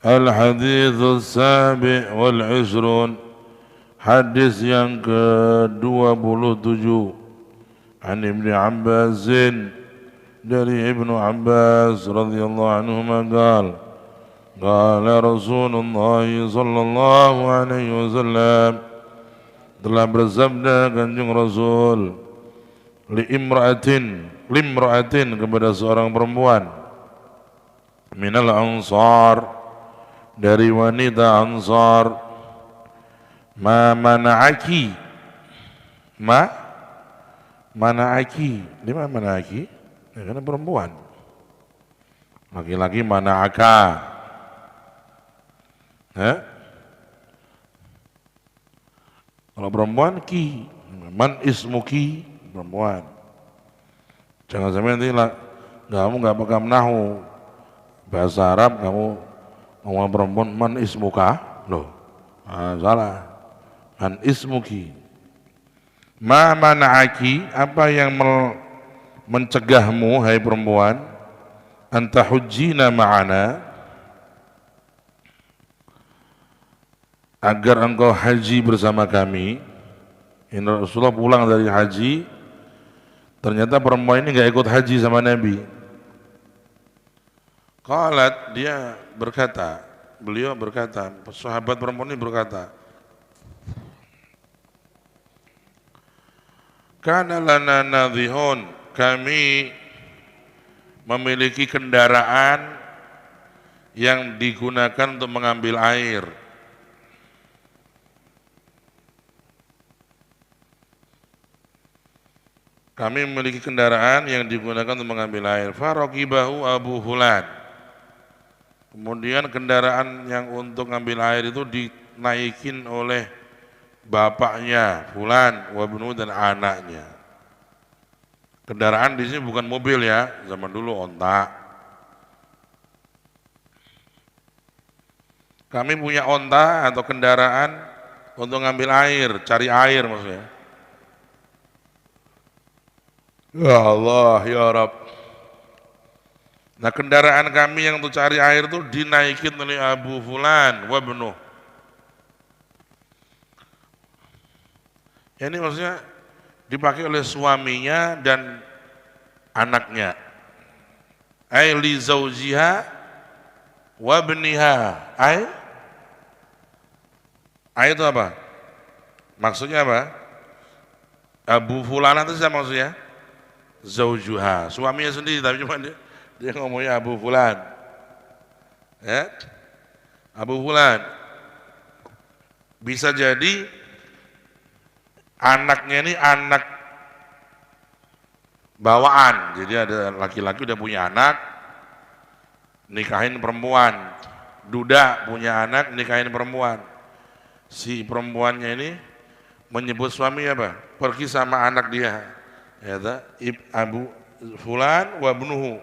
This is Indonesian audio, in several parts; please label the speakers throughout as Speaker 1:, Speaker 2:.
Speaker 1: الحديث السابع والعشرون hadis yang ke-27 an Ibnu Abbas dari Ibnu Abbas radhiyallahu anhu qala Rasulullah sallallahu alaihi wasallam telah bersabda Kanjeng Rasul limra'atin kepada seorang perempuan minal ansar dari wanita ansar ma mana'aki di mana mana'aki ya, karena perempuan laki-laki mana'aka kalau perempuan ki man ismuki perempuan jangan sampai nanti kamu nggak pegang nahu bahasa Arab kamu ngomong perempuan man ismuka loh salah man ismuki ma mana'aki apa yang mencegahmu hai perempuan anta hujjina ma'ana agar engkau haji bersama kami. Ini Rasulullah pulang dari haji ternyata perempuan ini gak ikut haji sama Nabi. Qalat beliau berkata sahabat perempuan ini berkata kana lana nadhihun kami memiliki kendaraan yang digunakan untuk mengambil air. Kami memiliki kendaraan yang digunakan untuk mengambil air. Faraqibahu Abu Fulan. Kemudian kendaraan yang untuk ngambil air itu dinaikin oleh bapaknya Fulan, wabnu dan anaknya. Kendaraan di sini bukan mobil ya, zaman dulu onta. Kami punya onta atau kendaraan untuk ngambil air, cari air maksudnya. Ya Allah, ya Rabb. Nah kendaraan kami yang untuk cari air itu dinaikin oleh Abu Fulan, wabnu. Ini maksudnya dipakai oleh suaminya dan anaknya. Ai li zaujiha wa ibniha. Ai itu apa? Maksudnya apa? Abu Fulan itu siapa maksudnya? Zaujuha. Suaminya sendiri tapi cuma dia ngomongnya Abu Fulan. Ya? Abu Fulan. Bisa jadi anaknya ini anak bawaan, jadi ada laki-laki udah punya anak, nikahin perempuan, duda punya anak, nikahin perempuan. Si perempuannya ini menyebut suami apa? Pergi sama anak dia, ya Abu Fulan wa ibnuhu.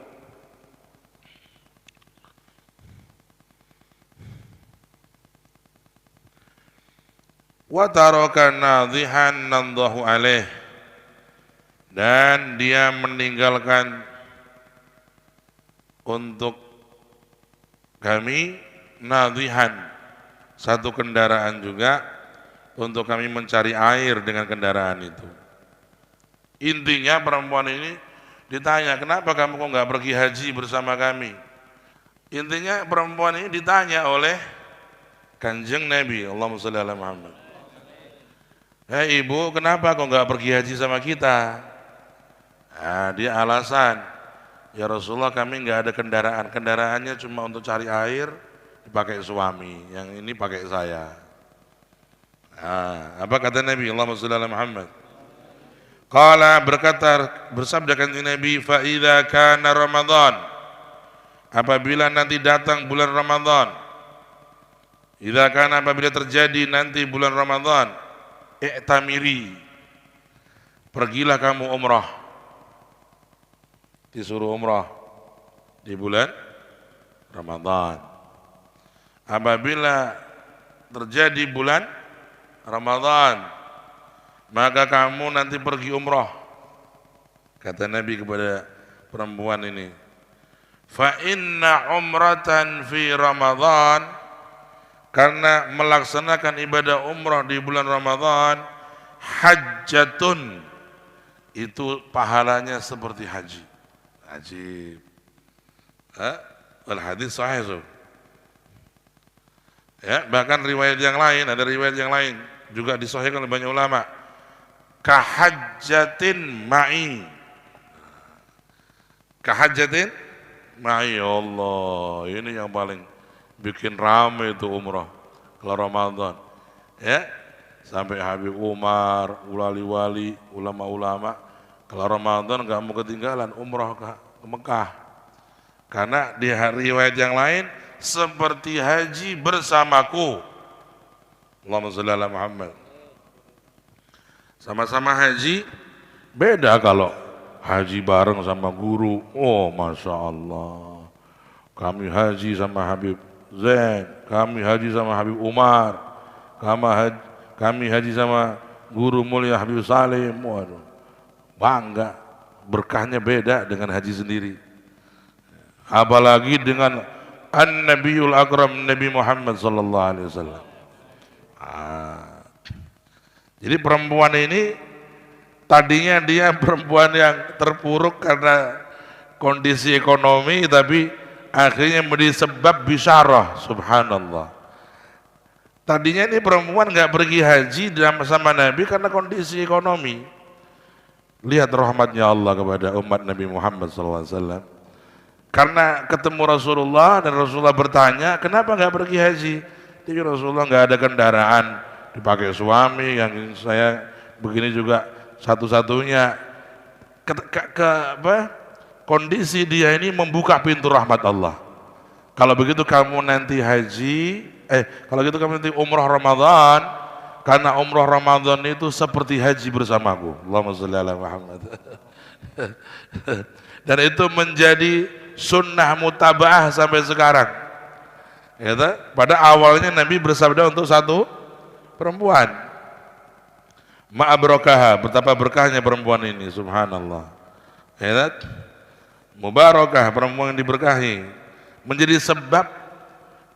Speaker 1: Wa taraka nadhihan nandahu alaih, dan dia meninggalkan untuk kami nadhihan satu kendaraan juga untuk kami mencari air dengan kendaraan itu. Intinya perempuan ini ditanya, kenapa kamu kok nggak pergi haji bersama kami? Intinya perempuan ini ditanya oleh Kanjeng Nabi, Allahumma shalli ala Muhammad. Hei ibu, kenapa kok nggak pergi haji sama kita? Nah, dia alasan, ya Rasulullah kami nggak ada kendaraan, kendaraannya cuma untuk cari air, dipakai suami, yang ini pakai saya. Nah, apa kata Nabi, Allahumma shalli ala Muhammad. Qala bersabda Kanjeng Nabi, fa idza kana Ramadan, apabila nanti datang bulan Ramadan, idza kana apabila terjadi nanti bulan Ramadan, i'tamiri, pergilah kamu umrah, disuruh umrah di bulan Ramadan. Apabila terjadi bulan Ramadan, maka kamu nanti pergi umrah, kata Nabi kepada perempuan ini. fa inna umratan fi Ramadan, karena melaksanakan ibadah umrah di bulan Ramadan, hajjatun, itu pahalanya seperti haji. Ajib. Wal hadis sahih. So. Ya, bahkan riwayat yang lain, ada riwayat yang lain juga disahihkan oleh banyak ulama. Kahajjatin ma'i. Kahajjatin ma'i, ya Allah, ini yang paling bikin rame itu umrah kalau Ramadan. Ya, sampai Habib Umar, wali-wali, ulama-ulama, kalau Ramadan nggak mau ketinggalan umrah ke Mekah. Karena di riwayat yang lain seperti haji bersamaku. Allahumma shalli ala Muhammad. Sama-sama haji, beda kalau haji bareng sama guru. Oh, Masya Allah. Kami haji sama Habib Zain, kami haji sama Habib Umar, kami haji sama guru mulia Habib Salim. Waduh, bangga, berkahnya beda dengan haji sendiri. Apalagi dengan An-Nabiyul Akram, Nabi Muhammad sallallahu alaihi wasallam. Jadi perempuan ini tadinya dia perempuan yang terpuruk karena kondisi ekonomi, tapi akhirnya menjadi sebab bisyarah. Subhanallah. Tadinya ini perempuan nggak pergi haji sama Nabi karena kondisi ekonomi. Lihat rahmatnya Allah kepada umat Nabi Muhammad SAW. Karena ketemu Rasulullah dan Rasulullah bertanya, kenapa nggak pergi haji? Jadi Rasulullah nggak ada kendaraan, dipakai suami yang saya begini juga satu-satunya. Kondisi dia ini membuka pintu rahmat Allah. Kalau begitu kamu nanti haji, kalau gitu kamu nanti umrah Ramadan, karena umrah Ramadan itu seperti haji bersamaku. Allahumma shalli ala Muhammad. Dan itu menjadi sunnah mutabaah sampai sekarang. Ya, pada awalnya Nabi bersabda untuk satu perempuan. Ma'abrakaha, betapa berkahnya perempuan ini, subhanallah. Ya, mubarakah, perempuan yang diberkahi, menjadi sebab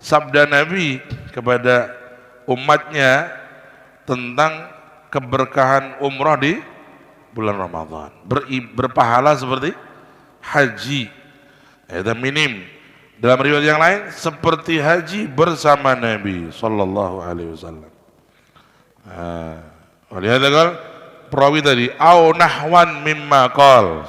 Speaker 1: sabda Nabi kepada umatnya tentang keberkahan umrah di bulan Ramadan, berpahala seperti haji. Itu minim. Dalam riwayat yang lain seperti haji bersama Nabi sallallahu alaihi wasallam. Lihat kan perawi tadi, au nahwan mimma qal.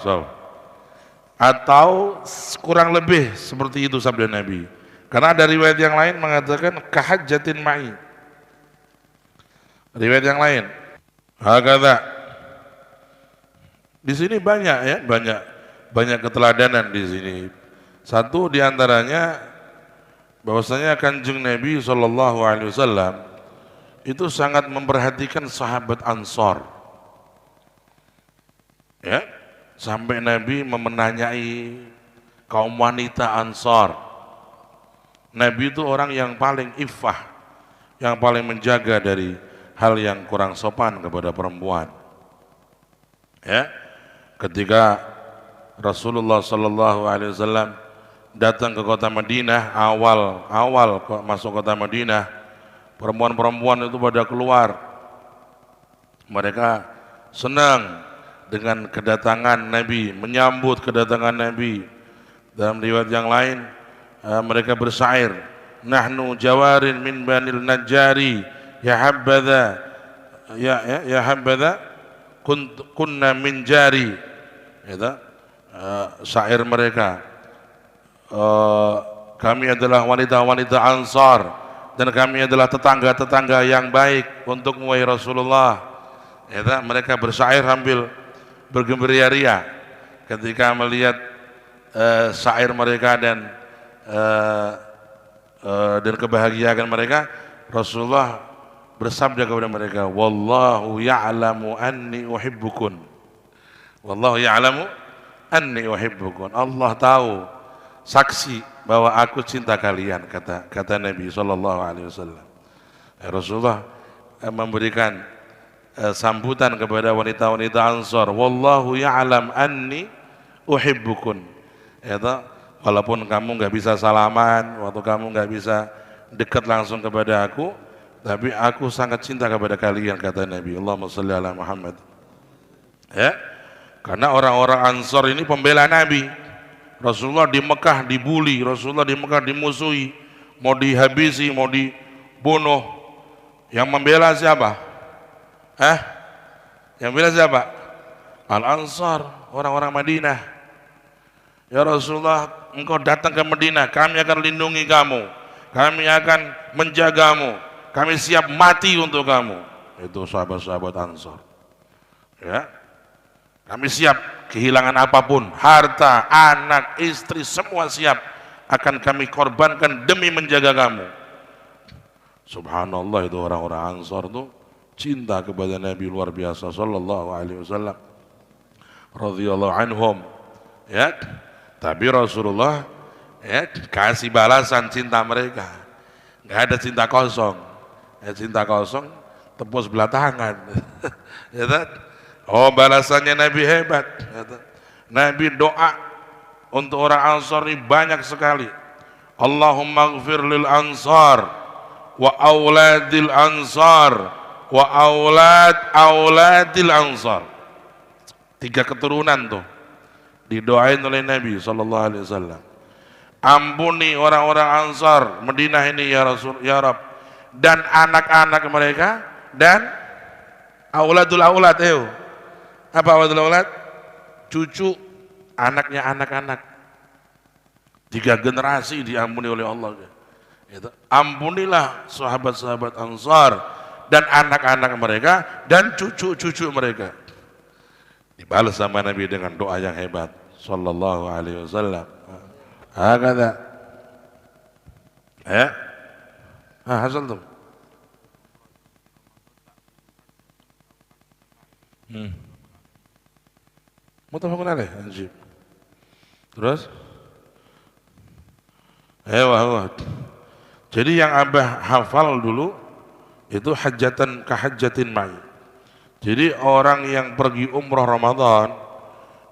Speaker 1: Atau kurang lebih seperti itu sabda Nabi. Karena ada riwayat yang lain mengatakan kahajjatin ma'i. Riwayat yang lain. Hakadha. Di sini banyak ya, banyak keteladanan di sini. Satu diantaranya bahwasanya Kanjeng Nabi Shallallahu Alaihi Wasallam itu sangat memperhatikan sahabat Ansor. Ya, sampai Nabi memenanyai kaum wanita Ansor. Nabi itu orang yang paling iffah, yang paling menjaga dari hal yang kurang sopan kepada perempuan. Ya, ketika Rasulullah Sallallahu Alaihi Wasallam datang ke kota Madinah, awal masuk kota Madinah, perempuan-perempuan itu pada keluar. Mereka senang dengan kedatangan Nabi, menyambut kedatangan Nabi. Dalam riwayat yang lain, mereka bersyair, nahnu jawarin min banil najari, ya habadha, ya habadha, kunna min jari. Itu syair mereka. Kami adalah wanita-wanita Ansar dan kami adalah tetangga-tetangga yang baik untuk wahai Rasulullah. Ya, mereka bersyair sambil bergembira-ria ketika melihat syair mereka dan kebahagiaan mereka. Rasulullah bersabda kepada mereka, wallahu ya'lamu anni uhibbukun. Wallahu ya'lamu anni uhibbukun. Allah tahu, saksi bahwa aku cinta kalian, kata Nabi Sallallahu Alaihi Wasallam. Rasulullah memberikan sambutan kepada wanita-wanita Ansar, wallahu ya'lam anni uhibbukun. walaupun kamu nggak bisa salaman, waktu kamu nggak bisa dekat langsung kepada aku, tapi aku sangat cinta kepada kalian, kata Nabi. Allahumma sholli ala Muhammad. Ya, karena orang-orang Ansor ini pembela Nabi. Rasulullah di Mekah dibully, Rasulullah di Mekah dimusuhi, mau dihabisi, mau dibunuh. Yang membela siapa? Yang membela siapa? Al-Ansar, orang-orang Madinah. Ya Rasulullah, engkau datang ke Madinah, kami akan lindungi kamu, kami akan menjagamu, kami siap mati untuk kamu. Itu sahabat-sahabat Ansar. Ya, kami siap kehilangan apapun, harta, anak, istri, semua siap, akan kami korbankan demi menjaga kamu. Subhanallah, itu orang-orang Ansar tuh cinta kepada Nabi luar biasa sallallahu alaihi wasallam radhiyallahu anhum. Ya, tapi Rasulullah kasih balasan cinta mereka. Nggak ada cinta kosong. Cinta kosong tepus belah tangan. Ya, oh, balasannya Nabi hebat. Nabi doa untuk orang Ansar ini banyak sekali. Allahumma ighfir lil Ansar wa auladil Ansar wa auladil Ansar. 3 keturunan tuh didoain oleh Nabi sallallahu alaihi wasallam. Ampuni orang-orang Ansar Madinah ini ya Rasul, ya Rabb, dan anak-anak mereka dan auladul aulad. Apa auladul aulad? Cucu anaknya anak-anak. 3 generasi diampuni oleh Allah. Ampunilah sahabat-sahabat Ansar dan anak-anak mereka dan cucu-cucu mereka. Dibalas sama Nabi dengan doa yang hebat sallallahu alaihi wasallam. Hakada. Ya. Hasantum. Mutafaqun alaih, anjib. Terus? Wah. Jadi yang Abah hafal dulu itu hajatan kahajjatin ma'i. Jadi orang yang pergi umrah Ramadan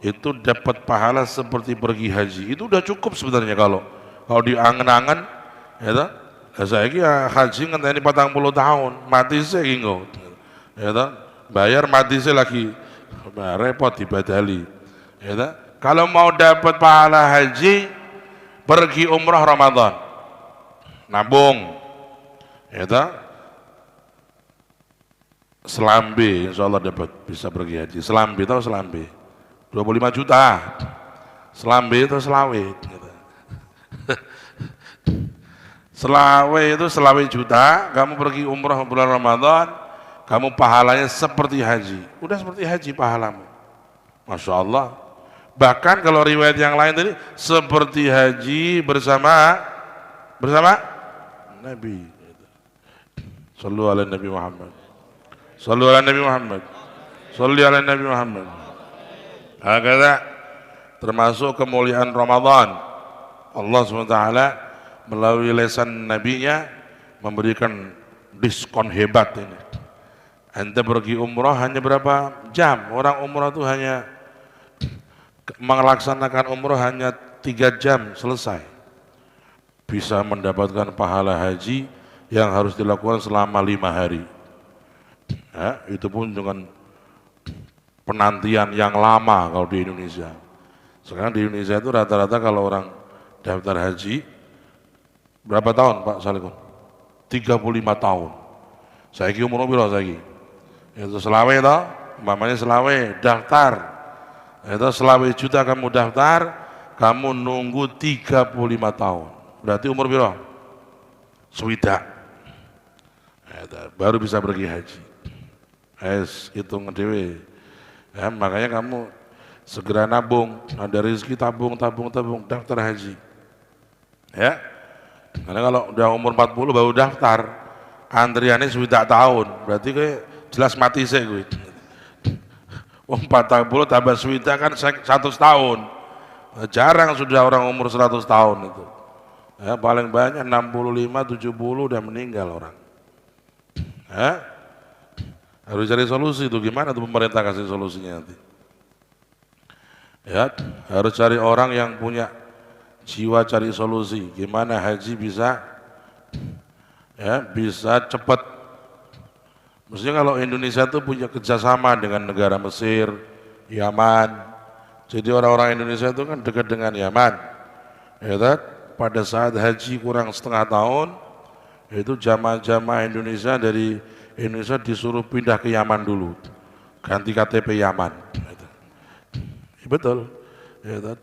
Speaker 1: itu dapat pahala seperti pergi haji. Itu udah cukup sebenarnya kalau diangen-angen, ya toh. Saya kira haji ngenteni 40 tahun, mati saya engko. Ya toh, bayar mati saya lagi. Repot dibadali. Ya toh. Kalau mau dapat pahala haji, pergi umrah Ramadan. Nabung. Ya toh. Selambe, insya Allah dapat, bisa pergi haji. Selambe atau selambe 25 juta. Selambe itu selawe gitu. Selawe itu selawe juta. Kamu pergi umrah bulan Ramadan, kamu pahalanya seperti haji. Udah seperti haji pahalamu, Masya Allah. Bahkan kalau riwayat yang lain tadi seperti haji bersama Nabi. Sallu ala Nabi Muhammad. Sallu ala Nabi Muhammad. Salli ala Nabi Muhammad. Hakata, termasuk kemuliaan Ramadan. Allah SWT melalui lisan nabinya memberikan diskon hebat ini. Anda pergi umrah hanya berapa jam? Orang umrah itu hanya melaksanakan umrah hanya 3 jam selesai. Bisa mendapatkan pahala haji yang harus dilakukan selama 5 hari. Ya, itu pun dengan penantian yang lama kalau di Indonesia. Sekarang di Indonesia itu rata-rata kalau orang daftar haji berapa tahun Pak Salikun? 35 tahun. Saiki umur piro saiki? Itu selawe toh, umpamanya selawe daftar. Itu selawe juta kamu daftar, kamu nunggu 35 tahun. Berarti umur piro? Swidak. Baru bisa pergi haji. Hitung dewe. Ya, makanya kamu segera nabung, ada rezeki tabung, daftar haji. Ya, karena kalau udah umur 40 baru daftar, antriannya sudah tahun, berarti kayak jelas mati saya gue. 40 tambah suwita kan 100 tahun. Jarang sudah orang umur 100 tahun itu. Ya, paling banyak 65, 70 udah meninggal orang. Ya, harus cari solusi itu, gimana tuh pemerintah kasih solusinya nanti. Ya, harus cari orang yang punya jiwa cari solusi, gimana haji bisa bisa cepat. Maksudnya kalau Indonesia tuh punya kerjasama dengan negara Mesir, Yaman. Jadi orang-orang Indonesia itu kan dekat dengan Yaman. Ya kan? Pada saat haji kurang setengah tahun, itu jamaah-jamaah Indonesia dari Indonesia disuruh pindah ke Yaman dulu, ganti KTP Yaman. Betul. Ya kan?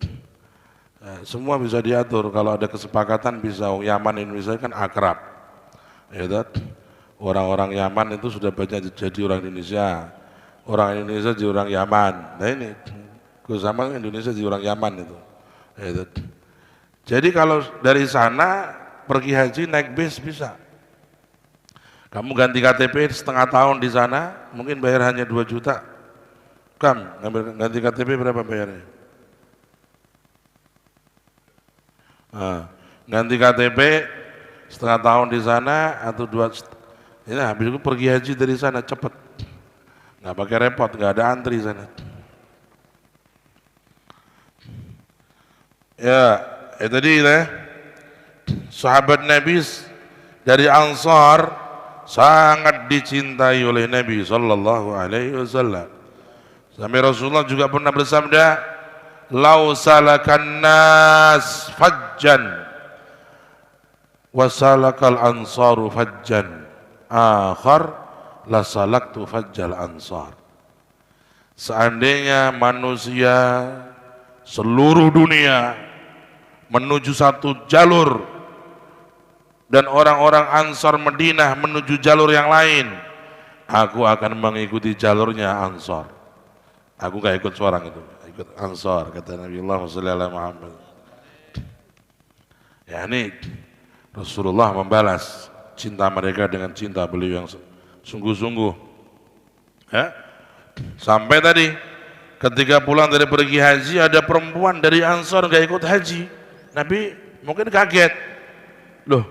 Speaker 1: Nah, semua bisa diatur kalau ada kesepakatan bisa. Yaman Indonesia kan akrab. Ya kan? Orang-orang Yaman itu sudah banyak jadi orang Indonesia. Orang Indonesia jadi orang Yaman. Nah ini sama Indonesia jadi orang Yaman itu. Ya kan? Jadi kalau dari sana pergi haji naik bis bisa. Kamu ganti KTP setengah tahun di sana, mungkin bayar hanya 2 juta. Ganti KTP berapa bayarnya? Nah, ganti KTP setengah tahun di sana atau 2. Ini habis itu pergi haji dari sana cepet, nggak pakai repot, nggak ada antri sana. Ya, itu dia. Sahabat Nabi dari Ansar sangat dicintai oleh Nabi Sallallahu Alaihi Wasallam. Sampai Rasulullah juga pernah bersabda, "Lau salakan nas fajjan, wasalakal ansaru fajjan, akhar lasalaktu fajjal ansar." Seandainya manusia seluruh dunia menuju satu jalur dan orang-orang Ansar Madinah menuju jalur yang lain, aku akan mengikuti jalurnya Ansar. Aku gak ikut seorang itu, ikut Ansar, kata Nabi Muhammad. Ya ini Rasulullah membalas cinta mereka dengan cinta beliau yang sungguh-sungguh. Ya. Sampai tadi ketika pulang dari pergi haji ada perempuan dari Ansar gak ikut haji. Nabi mungkin kaget. Loh,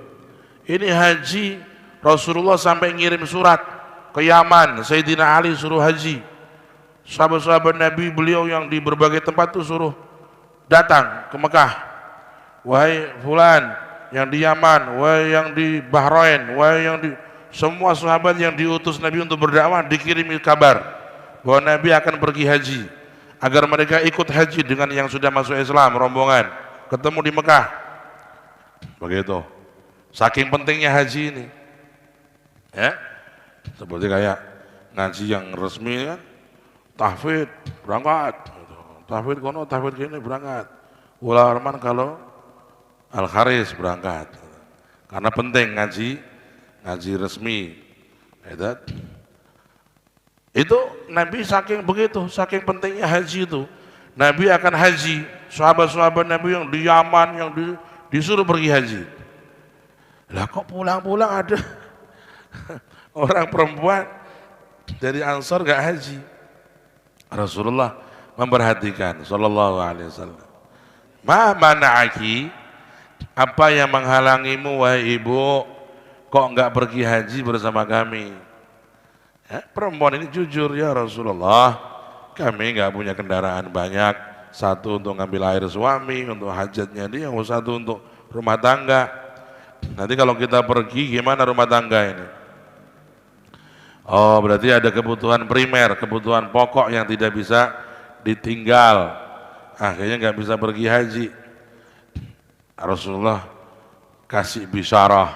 Speaker 1: ini haji Rasulullah sampai ngirim surat ke Yaman, Sayyidina Ali suruh haji. Sahabat-sahabat Nabi beliau yang di berbagai tempat tuh suruh datang ke Mekah. Wahai fulan yang di Yaman, wahai yang di Bahrain, wahai yang di semua sahabat yang diutus Nabi untuk berdakwah dikirimi kabar bahwa Nabi akan pergi haji agar mereka ikut haji dengan yang sudah masuk Islam rombongan ketemu di Mekah. Begitu. Saking pentingnya haji ini. Ya. Seperti kayak ngaji yang resmi kan, tahfidz berangkat. Tahfidz kono, tahfidz kini berangkat. Ula Arman kalau Al-Kharis berangkat. Karena penting ngaji resmi. Itu Nabi saking begitu, saking pentingnya haji itu. Nabi akan haji, sahabat-sahabat Nabi yang di Yaman yang disuruh pergi haji. Lah kok pulang-pulang ada orang perempuan dari Ansar gak haji. Rasulullah memperhatikan sallallahu alaihi wasallam. Ma mana'aki, apa yang menghalangimu wahai ibu kok enggak pergi haji bersama kami? Ya, perempuan ini jujur, ya Rasulullah, kami enggak punya kendaraan banyak, satu untuk ngambil air suami, untuk hajatnya dia, satu untuk rumah tangga. Nanti kalau kita pergi gimana rumah tangga ini? Oh, berarti ada kebutuhan primer, kebutuhan pokok yang tidak bisa ditinggal. Akhirnya nggak bisa pergi haji. Rasulullah kasih bisyarah,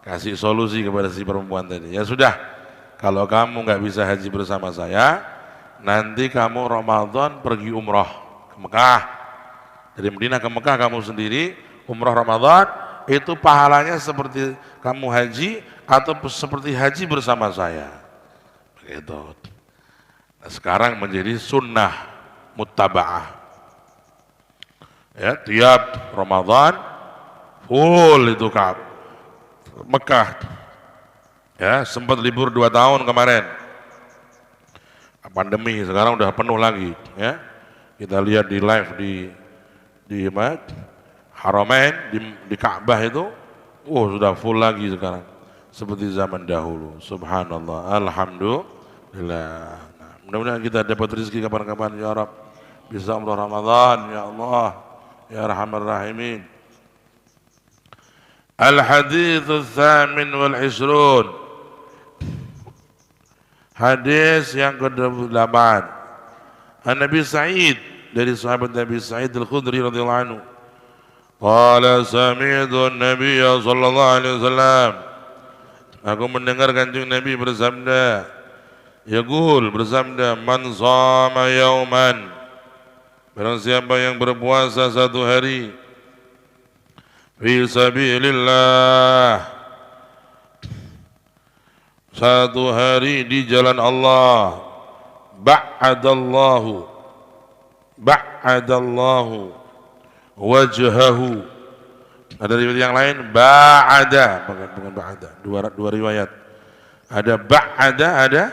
Speaker 1: kasih solusi kepada si perempuan tadi. Ya sudah, kalau kamu nggak bisa haji bersama saya, nanti kamu Ramadan pergi umroh ke Mekah. Dari Madinah ke Mekah kamu sendiri, umroh Ramadan, itu pahalanya seperti kamu haji atau seperti haji bersama saya. Begitu. Nah, sekarang menjadi sunnah muttaba'ah. Ya, tiap Ramadan full itu ke Mekah. Ya, sempat libur 2 tahun kemarin. Pandemi sekarang udah penuh lagi, ya. Kita lihat di live di Haramain di Ka'bah itu, sudah full lagi sekarang, seperti zaman dahulu. Subhanallah, alhamdulillah. Nah, mudah-mudahan kita dapat rezeki kapan-kapan ya Rabb, bisa umrah Ramadan ya Allah, ya arhamar rahimin. Al-haditsu tsamin wal ishrun. Hadis yang ke-28. An-Nabi Sa'id, dari sahabat Nabi Sa'id Al-Khudri radhiyallahu anhu. Qala sami'tu an-nabiy sallallahu alaihi wasallam. Aku mendengar Kanjeng Nabi bersabda, yaqul, bersabda, man shama yauman, barang siapa yang berpuasa satu hari, fi sabilillah, satu hari di jalan Allah, ba'adallahu wajhahu. Ada riwayat yang lain ba'ada, bukan ba'ada, dua riwayat. Ada ba'ada, ada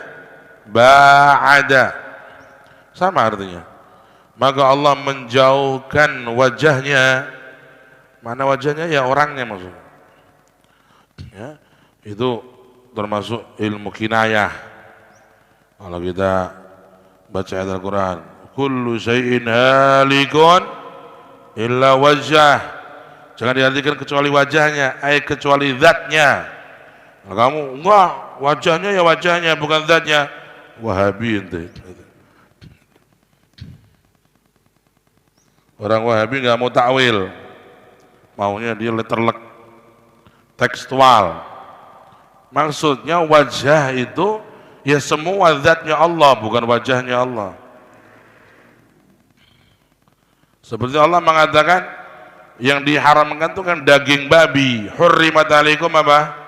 Speaker 1: ba'ada, sama artinya. Maka Allah menjauhkan wajahnya. Mana wajahnya? Ya orangnya maksudnya. Ya, itu termasuk ilmu kinayah. Kalau kita baca ayat Al-Quran, kullu syai'in halikun illa wajah. Jangan diartikan kecuali wajahnya, kecuali zatnya. Nah, kamu enggak, wajahnya ya wajahnya, bukan zatnya. Wahabi ente. Orang Wahabi enggak mau takwil, maunya dia letterlek, tekstual. Maksudnya wajah itu ya semua zatnya Allah, bukan wajahnya Allah. Seperti Allah mengatakan yang diharamkan itu kan daging babi. Hurrimat alaikum apa?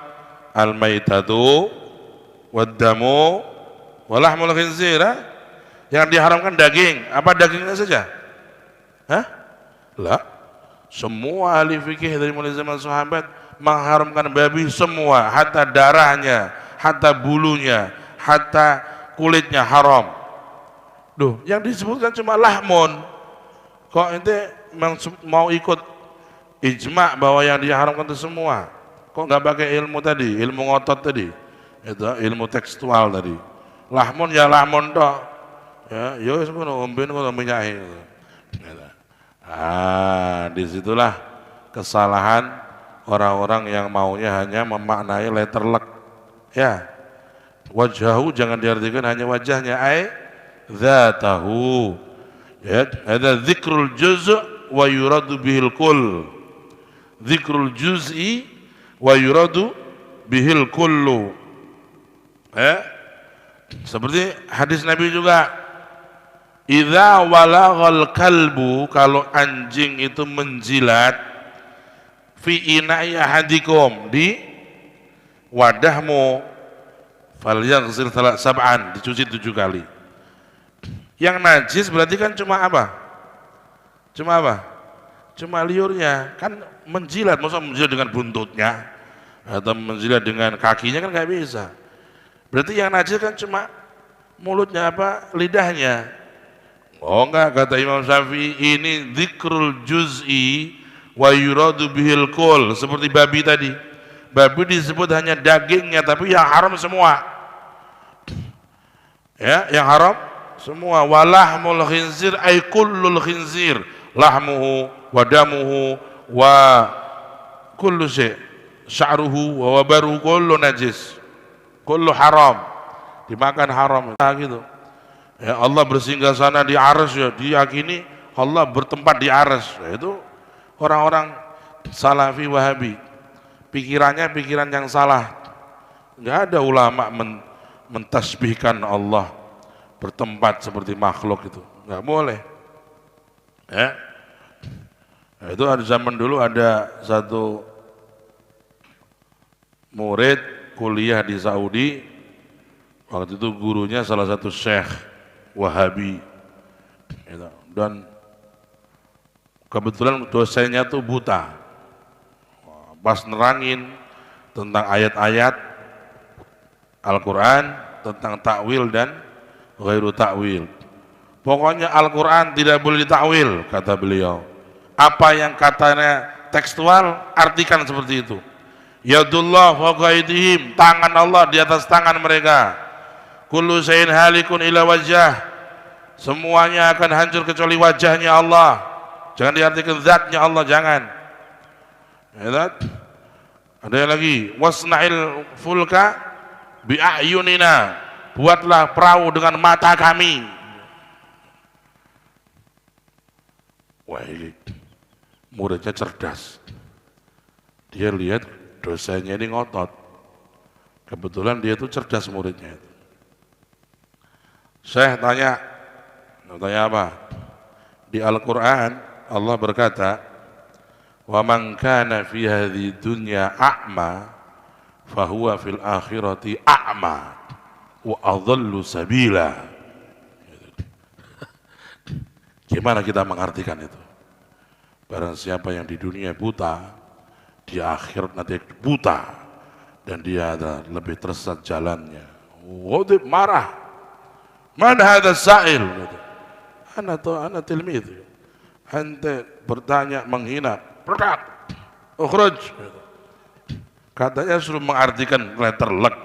Speaker 1: Al-maitatu wad-damu wa lahmul khinzir. Yang diharamkan daging, apa dagingnya saja? Hah? Lah. Semua ahli fikih dari mulai zaman sahabat mengharamkan babi semua, hatta darahnya, hatta bulunya, hatta kulitnya haram. Duh, yang disebutkan cuma lahmun. Kok ente mau ikut ijma bahwa yang diharamkan itu semua? Kok nggak pakai ilmu tadi, ilmu ngotot tadi, itu ilmu tekstual tadi. Lahmun ya lahmun toh, ya, yo sekono omben kono minyak. Disitulah kesalahan orang-orang yang maunya hanya memaknai letterlek. Ya, wajhahu jangan diartikan hanya wajahnya, dzatahu. Ya, ada dzikrul juz' wa yuradu bihil kull. Dzikrul juz'i wa yuradu bihil kullu. Seperti hadis Nabi juga, idza walaghal kalbu, kalau anjing itu menjilat, fi ina'i ahadikum, di wadahmu, falyaghsil sab'an, dicuci 7 kali. Yang najis berarti kan cuma apa? Cuma apa? Cuma liurnya, kan menjilat, masa menjilat dengan buntutnya atau menjilat dengan kakinya kan nggak bisa. Berarti yang najis kan cuma mulutnya apa? Lidahnya. Oh enggak, kata Imam Syafi'i, ini dzikrul juz'i wa yuradu bihil kull, seperti babi tadi. Babi disebut hanya dagingnya, tapi yang haram semua. Ya, yang haram semua. Walahmul khinzir ay kullul khinzir, lahmuhu wa damuhu wa kullu syai', sya'ruhu wa wabaruhu kullu najis, kullu haram, dimakan haram. Gitu. Ya, Allah bersinggah sana di arsy, ya, diyakini Allah bertempat di arsy. Ya, itu orang-orang salafi wahabi, pikirannya pikiran yang salah. Enggak ada ulama mentasbihkan Allah bertempat seperti makhluk, itu enggak boleh. Ya. Nah, itu ada zaman dulu ada satu murid kuliah di Saudi. Waktu itu gurunya salah satu syekh Wahabi, dan kebetulan dosennya tuh buta. Pas nerangin tentang ayat-ayat Al-Quran, tentang takwil dan ghairu takwil, pokoknya Al-Quran tidak boleh ditakwil, kata beliau. Apa yang katanya tekstual, artikan seperti itu. Yadullah fawqa aydihim, tangan Allah di atas tangan mereka. Kullu syai'in halikun ila wajah, semuanya akan hancur kecuali wajahnya Allah. Jangan diartikan zatnya Allah, jangan. Ya, ada yang lagi, wasna'il fulka bi'ayunina, buatlah perahu dengan mata kami. Wah, ini muridnya cerdas. Dia lihat dosanya ini ngotot. Kebetulan dia itu cerdas muridnya itu. Saya tanya apa? Di Al-Quran Allah berkata, wa man kana fi hadhihi dunya a'ma fahuwa fil akhirati a'ma wa adhallu sabila. Gimana kita mengartikan itu? Barang siapa yang di dunia buta, di akhirat nanti buta, dan dia ada lebih tersesat jalannya. Wadib marah. Man hadha sa'il? Ana tilmid. Ante bertanya menghina. Berkat. Ukhruj. Katanya suruh mengartikan letter lek.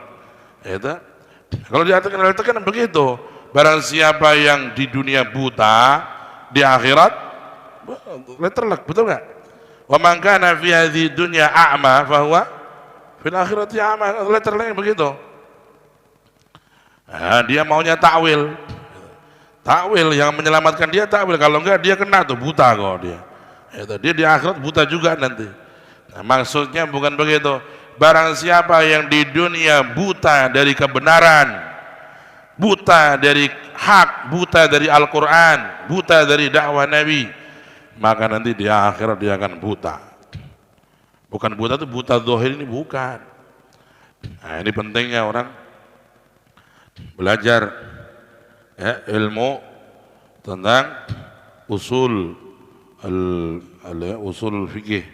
Speaker 1: Kalau diartikan letter kan begitu. Barang siapa yang di dunia buta, di akhirat letter lek, betul nggak? Wa man kana fi hadhihi dunya a'ma fa huwa fil akhirati a'ma, letter lek begitu. Nah, dia maunya takwil. Takwil yang menyelamatkan dia takwil, kalau enggak dia kena tuh buta kok dia. Dia di akhirat buta juga nanti. Nah, maksudnya bukan begitu. Barang siapa yang di dunia buta dari kebenaran, buta dari hak, buta dari Al-Quran, buta dari dakwah Nabi, maka nanti di akhirat dia akan buta. Bukan buta itu buta zahir, ini bukan. Nah, ini pentingnya orang belajar ilmu tentang usul usul fikih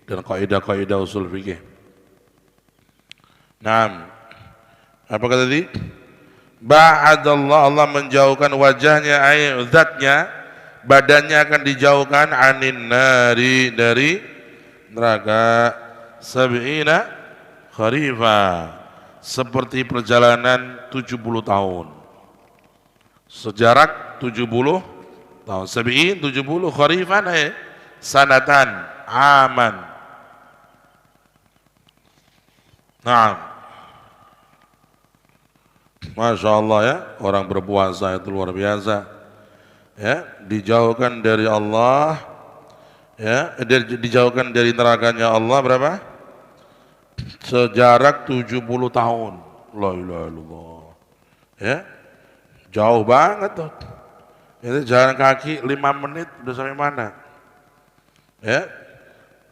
Speaker 1: dan kaidah-kaidah usul fikih. Nah, apa kata tadi? Ba'adallah, Allah menjauhkan wajahnya, zatnya, badannya akan dijauhkan anin nari, dari neraka, sab'ina kharifa, seperti perjalanan 70 tahun. Sejarak 70 tahun. Sab'in 70, kharifan sanatan, aman. Nah, Masya Allah ya, orang berpuasa itu luar biasa. Ya, dijauhkan dari Allah, ya, dijauhkan dari nerakanya Allah berapa? Sejarak 70 tahun. La ilaha illallah. Ya, jauh banget tuh. Itu jalan kaki 5 menit udah sampai mana? Ya,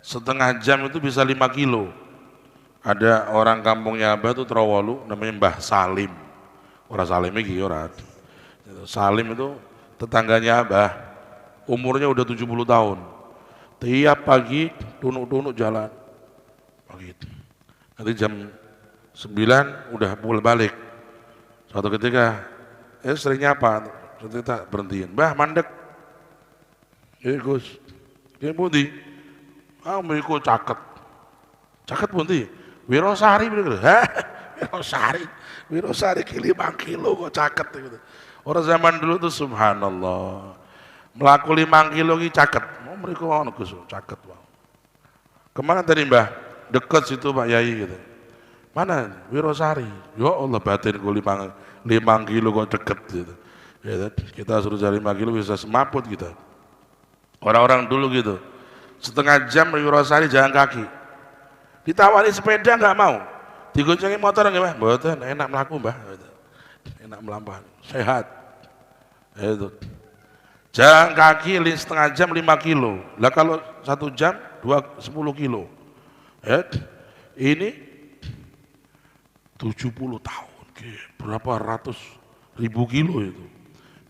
Speaker 1: setengah jam itu bisa 5 kilo. Ada orang kampungnya Abah tuh Trawalu, namanya Mbah Salim. Orang Salim iki ora. Salim itu tetangganya Abah. Umurnya udah 70 tahun. Tiap pagi tunuk-tunuk jalan. Begitu. Nanti jam 9 udah mulai balik. Suatu ketika seringnya apa? Suatu ketika berhentiin. Mbah mandek. Ya Gus. Ya pundi? Ah mriku caket. Caket pundi? Wirosari bener. Hah? Wirosari 5 kilo kok caket gitu. Orang zaman dulu tuh subhanallah. Melaku 5 kilo ki caket. Mau mriku ngono Gus, caket wae. Kemana tadi Mbah? Dekat situ Pak Yai gitu. Mana? Wirosari. Ya Allah batinku 5 kilo kok deket gitu. Ya, kita suruh cari 5 kilo bisa semaput kita. Orang-orang dulu gitu. Setengah jam Wirosari jalan kaki. Ditawari sepeda nggak mau. Digoncengin motor nggak Mbah? Mboten, enak melaku Mbah. Enak melampah, sehat. Itu. Jalan kaki setengah jam 5 kilo. Lah kalau 1 jam 10 kilo. Ya, ini 70 tahun. Berapa ratus ribu kilo itu.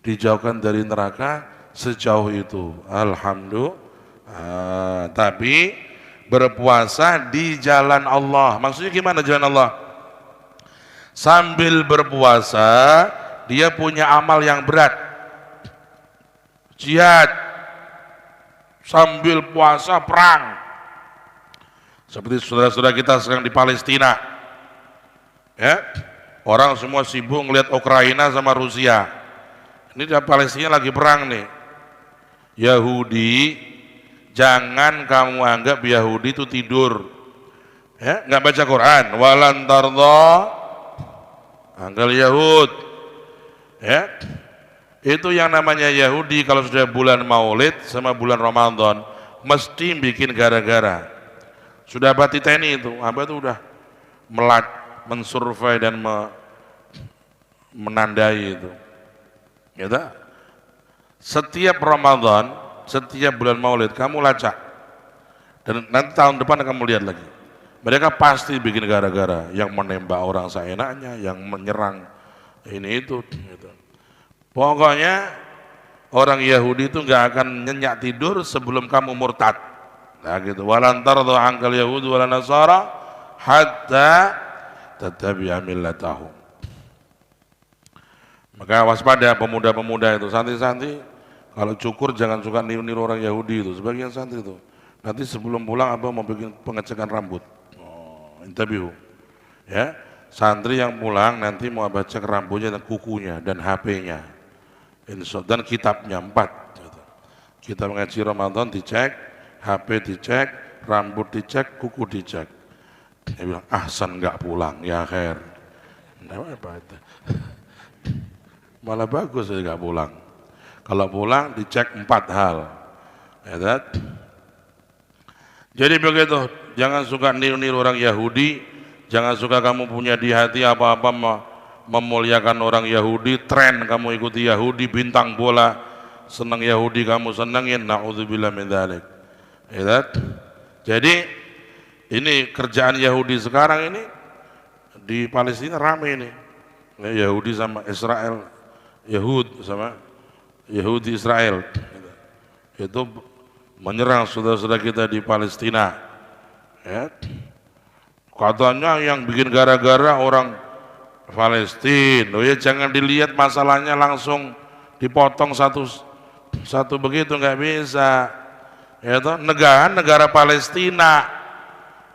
Speaker 1: Dijauhkan dari neraka sejauh itu. Alhamdulillah. Tapi berpuasa di jalan Allah. Maksudnya gimana jalan Allah? Sambil berpuasa dia punya amal yang berat. Jihad. Sambil puasa perang. Seperti saudara-saudara kita sekarang di Palestina. Ya. Orang semua sibuk ngelihat Ukraina sama Rusia. Ini di Palestina lagi perang nih. Yahudi Jangan kamu anggap Yahudi itu tidur, ya, nggak baca Quran. Walan tardha angkal Yahud, ya. Itu yang namanya Yahudi kalau sudah bulan Maulid sama bulan Ramadan mesti bikin gara-gara. Sudah batiteni itu, apa itu udah mensurvei dan menandai itu. Ya tak? Setiap Ramadan, setiap bulan Maulid kamu lacak. Dan nanti tahun depan kamu lihat lagi. Mereka pasti bikin gara-gara, yang menembak orang seenaknya, yang menyerang ini itu. Gitu. Pokoknya orang Yahudi itu nggak akan nyenyak tidur sebelum kamu murtad. Nah gitu. Walan tardha angkal Yahud wala Nasara hatta tattabi'a millatahum. Maka waspada pemuda-pemuda itu, santri-santri kalau cukur jangan suka niru-niru orang Yahudi itu. Sebagian santri itu nanti sebelum pulang abang mau bikin pengecekan rambut. Interview, ya, santri yang pulang nanti mau baca cek rambutnya dan kukunya dan HP-nya, dan kitabnya 4. Gitu. Kita mengaji Ramadan dicek, HP dicek, rambut dicek, kuku dicek. Dia bilang ahsan nggak pulang, ya khair. Nah, apa itu? Malah bagus saya nggak pulang. Kalau pulang dicek 4 hal, ya, that? Jadi begitu, jangan suka niru-niru orang Yahudi, jangan suka kamu punya di hati apa-apa memuliakan orang Yahudi, tren kamu ikuti Yahudi, bintang bola, senang Yahudi kamu senangin, na'udzubillah min dzalik. Ya, jadi ini kerjaan Yahudi sekarang ini di Palestina rame ini. Yahudi sama Israel, Yahud sama Yahudi Israel. Itu menyerang saudara-saudara kita di Palestina, ya. Katanya yang bikin gara-gara orang Palestina. Oh ya, jangan dilihat masalahnya langsung dipotong satu begitu, nggak bisa. Ya, negara Palestina,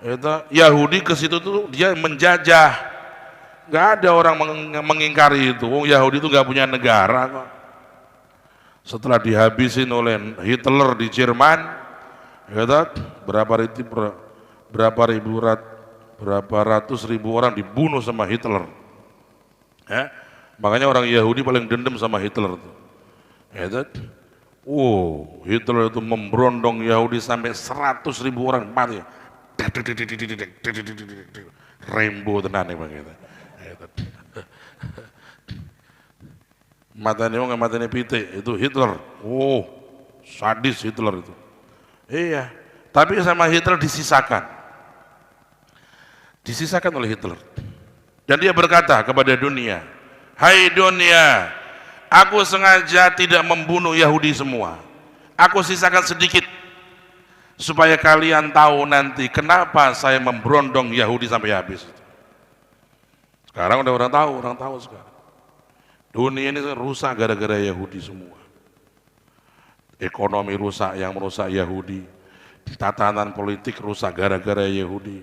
Speaker 1: itu Yahudi ke situ tuh dia menjajah. Nggak ada orang mengingkari itu. Yahudi itu nggak punya negara kok. Setelah dihabisin oleh Hitler di Jerman, ya, berapa ratus ribu orang dibunuh sama Hitler. Ya, makanya orang Yahudi paling dendam sama Hitler. Ya, Hitler itu memberondong Yahudi sampai 100.000 orang mati. Rainbow tenan begitu. Matanya nggak matanya pitik itu Hitler. Sadis Hitler itu. Iya, tapi sama Hitler disisakan oleh Hitler. Dan dia berkata kepada dunia, hai dunia, aku sengaja tidak membunuh Yahudi semua. Aku sisakan sedikit supaya kalian tahu nanti kenapa saya memberondong Yahudi sampai habis. Sekarang udah orang tahu sekarang. Dunia ini rusak gara-gara Yahudi semua. Ekonomi rusak, yang merusak Yahudi. Tatanan politik rusak gara-gara Yahudi.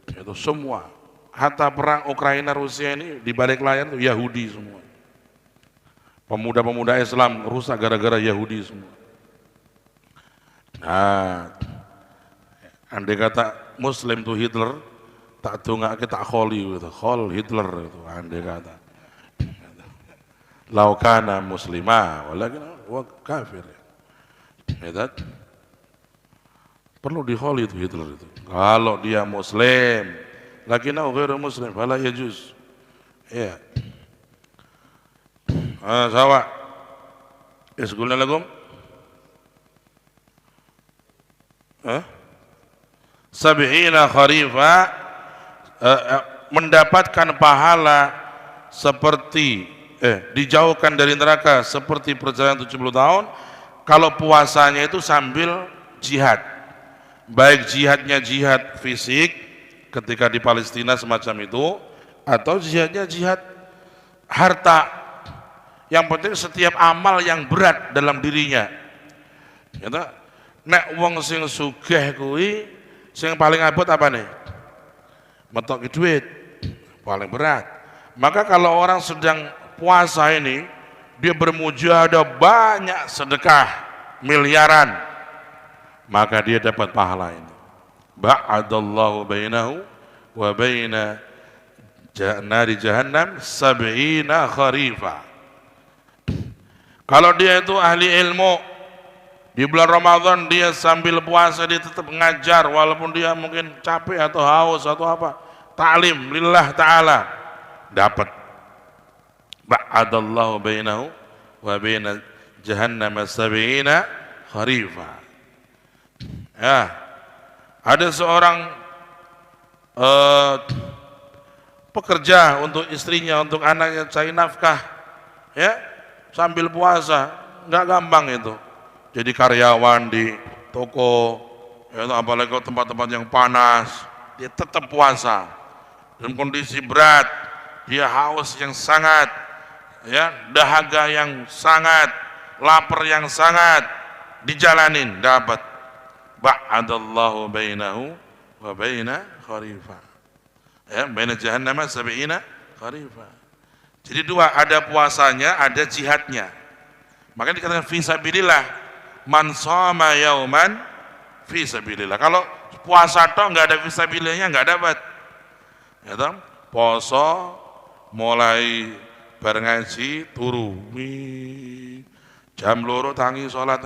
Speaker 1: Itu semua. Hatta perang Ukraina Rusia ini di balik layar itu Yahudi semua. Pemuda-pemuda Islam rusak gara-gara Yahudi semua. Nah, andai kata Muslim itu Hitler, tak tunggu kita kholi gitu. Khol Hitler itu andai kata. Laukana muslimah, walakin kafir. Ya, perlu dikholi itu Hitler itu. Kalau dia Muslim, lakinau ghairu Muslim, fala yajuz. Ya. Sawa. Isqulna lakum. Sab'ina kharifa, mendapatkan pahala seperti dijauhkan dari neraka seperti perjalanan 70 tahun kalau puasanya itu sambil jihad, baik jihadnya jihad fisik ketika di Palestina semacam itu, atau jihadnya jihad harta. Yang penting setiap amal yang berat dalam dirinya. Nek wong sing sugih kuwi sing paling abot apa nih? Metok duit paling berat. Maka kalau orang sedang puasa ini, dia bermujahadah banyak sedekah miliaran, maka dia dapat pahala ini. Ba'adallahu bainahu wa baina nari jahannam sab'ina kharifa. Kalau dia itu ahli ilmu, di bulan Ramadan dia sambil puasa dia tetap mengajar walaupun dia mungkin capek atau haus atau apa, ta'lim lillah ta'ala, dapat. Ba'adallahu bainahu wa baina jahannam sab'ina kharifa. Ya, ada seorang pekerja untuk istrinya, untuk anaknya cari nafkah, ya, sambil puasa, nggak gampang itu. Jadi karyawan di toko, ya, apalagi tempat-tempat yang panas, dia tetap puasa. Dalam kondisi berat, dia haus yang sangat, ya, dahaga yang sangat, lapar yang sangat, dijalanin, dapat. Ba'adallahu bainahu wa baina kharifa. Ya, baina jahannam sab'ina kharifa. Jadi dua, ada puasanya, ada jihadnya. Makanya dikatakan fi sabilillah, man shoma yauman fi sabilillah. Kalau puasa toh enggak ada fi sabilillahnya enggak dapat. Ya toh? Poso mulai bar ngaji turu. Jam 2 tangi salat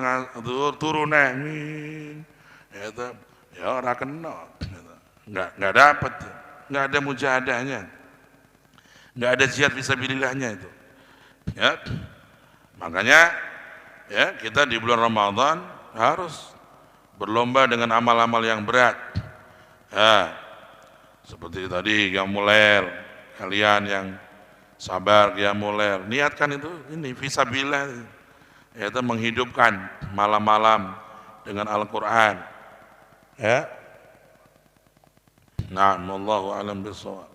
Speaker 1: turu neh. Ya toh? Ya ora kena. Enggak dapat. Enggak ada mujahadahnya. Enggak ada jihad fisabilillahnya itu. Ya. Makanya ya, kita di bulan Ramadan harus berlomba dengan amal-amal yang berat. Ya. Seperti tadi qiyamul lail, kalian yang sabar qiyamul lail, niatkan itu ini fisabilillah. Yaitu menghidupkan malam-malam dengan Al-Qur'an. Ya. Na'am, wallahu a'lam bishawab.